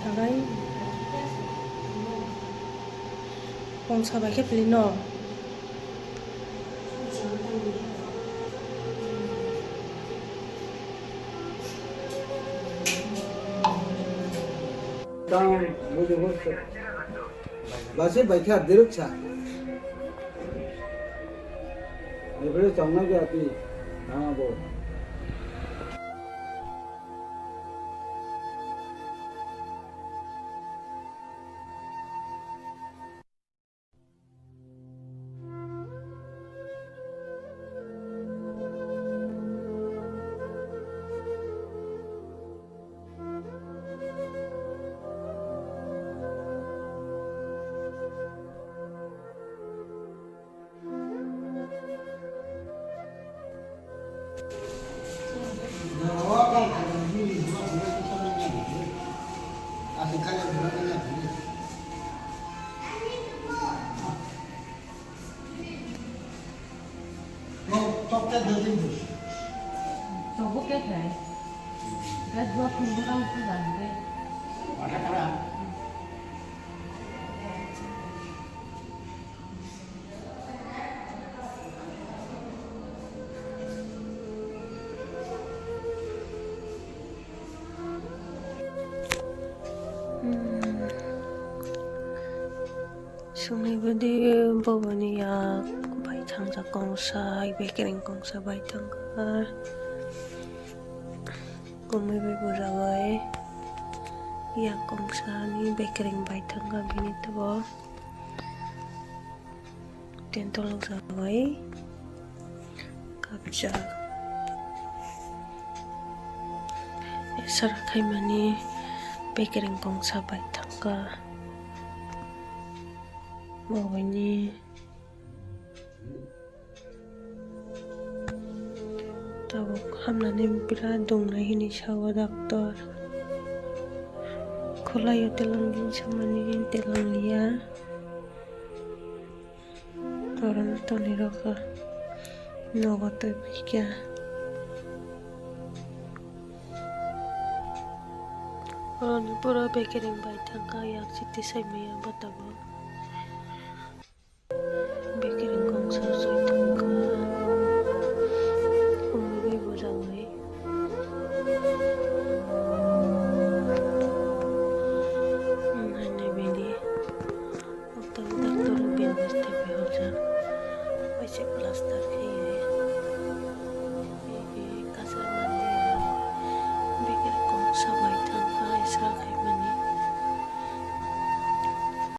थांगाय गंसा बाइखे फैली न Basi baiknya diruk sa. Ibu cangna ke api, nama bo. Coba ke deh, gak dua kumpulan itu deh. Ada kerang. Sungai badi bawa ni ya bai thang sa gongsa ibe kering gongsa bai thang ka kumai bai burawai ya gongsa ni bai kering bai thang ka bini tabo tentol sa bai kapja esar khai mani bai kering gongsa bai thang ka mau ini tahu hamna nih bila dong nah ini sawa dokter kola yo telang din sama nih telang lia orang tuh nih roka nogo tuh pikir orang pura pikirin baik tangka yang siti saya maya batabo